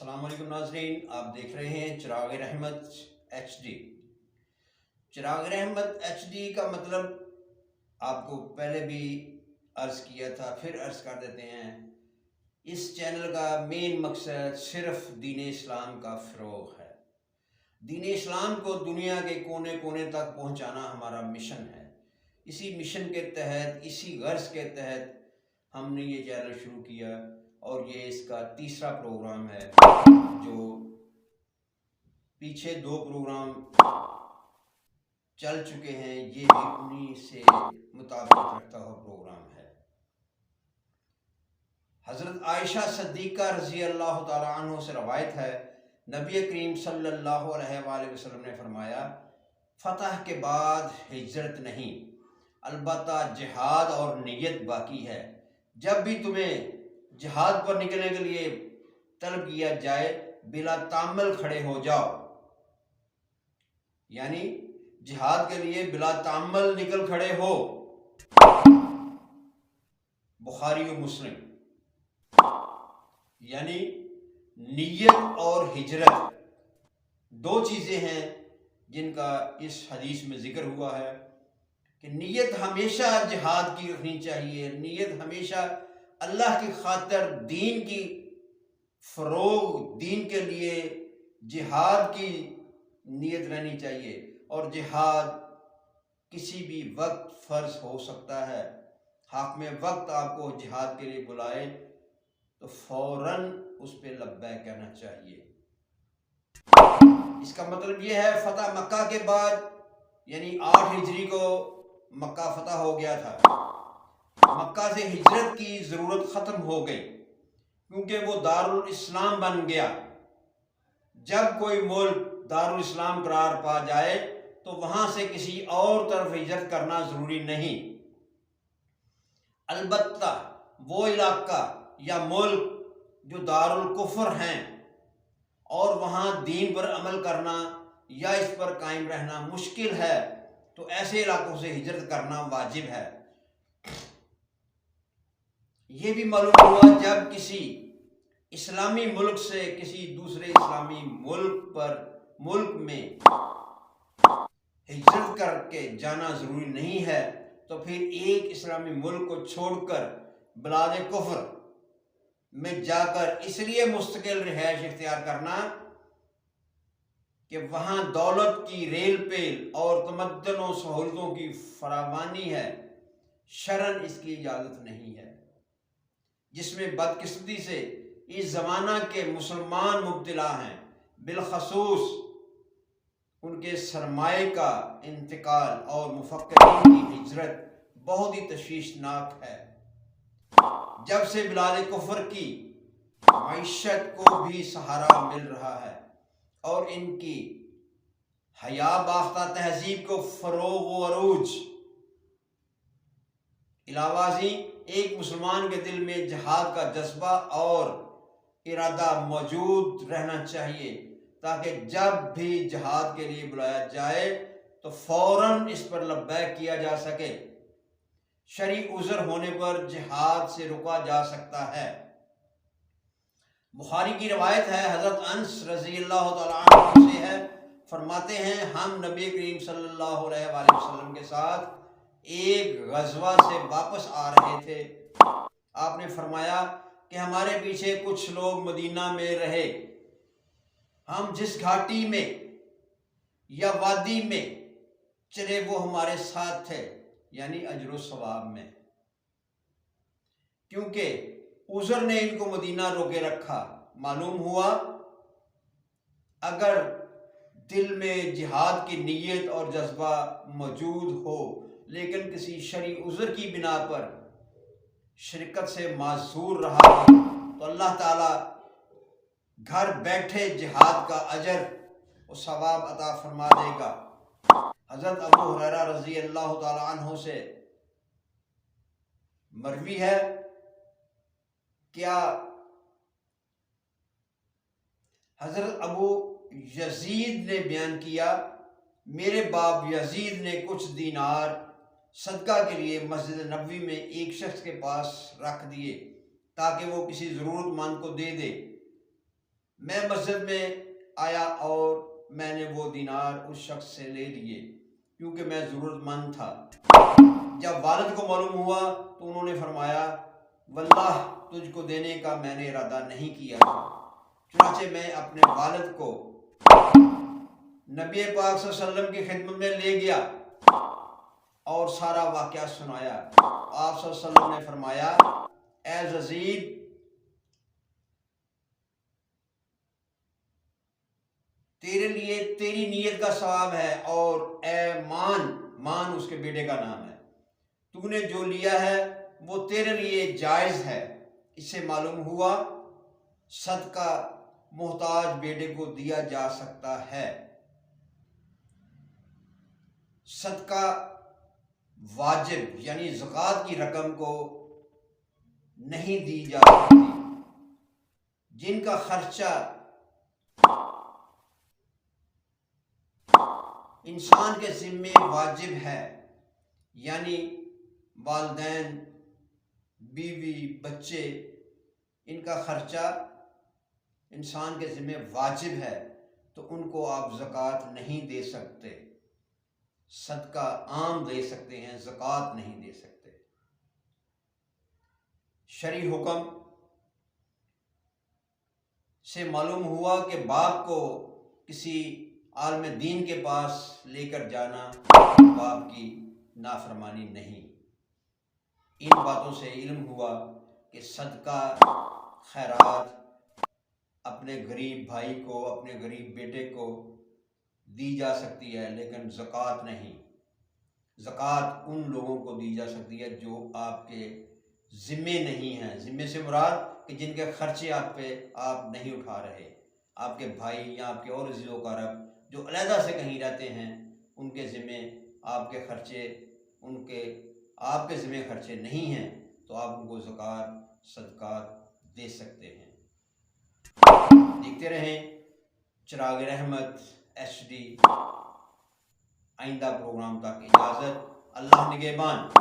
अस्सलाम वालेकुम नाज़रीन, आप देख रहे हैं चिराग रहमत HD। चिराग रहमत HD का मतलब आपको पहले भी अर्ज़ किया था, फिर अर्ज़ कर देते हैं। इस चैनल का मेन मकसद सिर्फ दीन इस्लाम का फ़रोग़ है। दीन इस्लाम को दुनिया के कोने कोने तक पहुँचाना हमारा मिशन है। इसी मिशन के तहत, इसी गर्ज़ के तहत हमने ये चैनल शुरू किया और ये इसका तीसरा प्रोग्राम है। जो पीछे 2 प्रोग्राम चल चुके हैं, ये भी उन्हीं से मुताबिक रखता हुआ प्रोग्राम है। हज़रत आयशा सिद्दीक़ा रज़ी अल्लाह ताला अन्हा से रवायत है, नबी करीम सल्लल्लाहु अलैहि वसल्लम ने फरमाया, फ़तह के बाद हिजरत नहीं, अलबत्ता जिहाद और नियत बाकी है। जब भी तुम्हें जिहाद पर निकलने के लिए तलब किया जाए, बिला तामल खड़े हो जाओ। यानी जिहाद के लिए बिला तामल निकल खड़े हो। बुखारी और मुस्लिम। यानी नियत और हिजरत 2 चीज़ें हैं जिनका इस हदीस में जिक्र हुआ है कि नियत हमेशा जिहाद की रखनी चाहिए। नियत हमेशा अल्लाह की खातिर, दीन की फ़रोग़, दीन के लिए जिहाद की नियत रहनी चाहिए। और जिहाद किसी भी वक्त फ़र्ज हो सकता है। हाकिम वक्त आपको जिहाद के लिए बुलाए तो फ़ौरन उस पर लब्बैक कहना चाहिए। इसका मतलब यह है, फ़तह मक्का के बाद यानी 8 हिजरी को मक्का फ़तह हो गया था। मक्का से हिजरत की ज़रूरत ख़त्म हो गई क्योंकि वो दारुल इस्लाम बन गया। जब कोई मुल्क दारुल इस्लाम करार पा जाए तो वहाँ से किसी और तरफ हिजरत करना ज़रूरी नहीं। अलबत्ता वो इलाका या मुल्क जो दारुल कुफ्र हैं और वहाँ दीन पर अमल करना या इस पर कायम रहना मुश्किल है, तो ऐसे इलाकों से हिजरत करना वाजिब है। ये भी मालूम हुआ जब किसी इस्लामी मुल्क से किसी दूसरे इस्लामी मुल्क में हिजरत करके जाना ज़रूरी नहीं है, तो फिर एक इस्लामी मुल्क को छोड़कर बिलाद कुफ्र में जाकर इसलिए मुस्तकिल रिहाइश इख्तियार करना कि वहाँ दौलत की रेल पेल और तमद्दुन और सहूलतों की फरावानी है, शरन इसकी इजाज़त नहीं है। जिसमें बदकिस्मती से इस ज़माना के मुसलमान मुब्तला हैं, बिलखसूस उनके सरमाए का इंतकाल और मुफक्किरीन की हिजरत बहुत ही तशवीशनाक है। जब से बिलाद कुफ्र की मईशत को भी सहारा मिल रहा है और इनकी हया बाख्ता तहजीब को फ़रोग़ व अरूज, इलावाज़ी एक मुसलमान के दिल में जिहाद का जज्बा और इरादा मौजूद रहना चाहिए ताकि जब भी जिहाद के लिए बुलाया जाए तो फ़ौरन इस पर लब्बैक किया जा सके। शरई उज़र होने पर जिहाद से रुका जा सकता है। बुखारी की रवायत है, हज़रत अनस रज़ी अल्लाह तआला अन्हु से है, फरमाते हैं, हम नबी करीम सल्लल्लाहु अलैहि वसल्लम के साथ एक गज़वा से वापस आ रहे थे। आपने फरमाया कि हमारे पीछे कुछ लोग मदीना में रहे। हम जिस घाटी में या वादी में चले वो हमारे साथ थे, यानी अजर सवाब में। क्योंकि उज़र ने इनको मदीना रोके रखा। मालूम हुआ अगर दिल में जिहाद की नीयत और जज्बा मौजूद हो लेकिन किसी शरई उज़र की बिना पर शिरकत से माज़ूर रहा हो तो अल्लाह ताला घर बैठे जिहाद का अजर और सवाब अता फरमा देगा। हज़रत अबू हुरैरा रज़ी अल्लाह ताला अन्हु से मरवी है, क्या हज़रत अबू यजीद ने बयान किया, मेरे बाप यजीद ने कुछ दीनार सदका के लिए मस्जिद नबवी में एक शख्स के पास रख दिए ताकि वो किसी ज़रूरतमंद को दे दे। मैं मस्जिद में आया और मैंने वो दिनार उस शख्स से ले लिए क्योंकि मैं ज़रूरतमंद था। जब वालिद को मालूम हुआ तो उन्होंने फरमाया, वल्लाह तुझको देने का मैंने इरादा नहीं किया। चुनाचे मैं अपने वालिद को नबी पाक सल्लल्लाहु अलैहि वसल्लम की खिदमत में ले गया और सारा वाक़या सुनाया। आप सल्लल्लाहु अलैहि वसल्लम ने फरमाया, ए यज़ीद, तेरे लिए तेरी नीयत का सवाब है, और ए मान उसके बेटे का नाम है, तूने जो लिया है वो तेरे लिए जायज़ है। इससे मालूम हुआ सदका मोहताज बेटे को दिया जा सकता है। सदका वाजिब यानी ज़कात की रकम को नहीं दी जा सकती। जिनका खर्चा इंसान के ज़िम्मे वाजिब है, यानी वालिदैन, बीवी, बच्चे, इनका खर्चा इंसान के ज़िम्मे वाजिब है, तो उनको आप ज़कात नहीं दे सकते। सदका आम दे सकते हैं, ज़कात नहीं दे सकते। शरई हुक्म से मालूम हुआ कि बाप को किसी आलिम दीन के पास लेकर जाना बाप की नाफरमानी नहीं। इन बातों से इल्म हुआ कि सदका खैरात अपने गरीब भाई को, अपने गरीब बेटे को दी जा सकती है, लेकिन ज़कात नहीं। ज़कात उन लोगों को दी जा सकती है जो आपके ज़िम्मे नहीं हैं। ज़िम्मे से मुराद कि जिनके खर्चे आप नहीं उठा रहे, आपके भाई या आपके और अज़ीज़ व अक़ारब जो अलहदा से कहीं रहते हैं, उनके ज़िम्मे आपके खर्चे, आपके ज़िम्मे खर्चे नहीं हैं, तो आप उनको ज़कात सदक़ात दे सकते हैं। देखते रहें चिराग रहमत HD। आइंदा प्रोग्राम तक इजाज़त। अल्लाह निगहबान।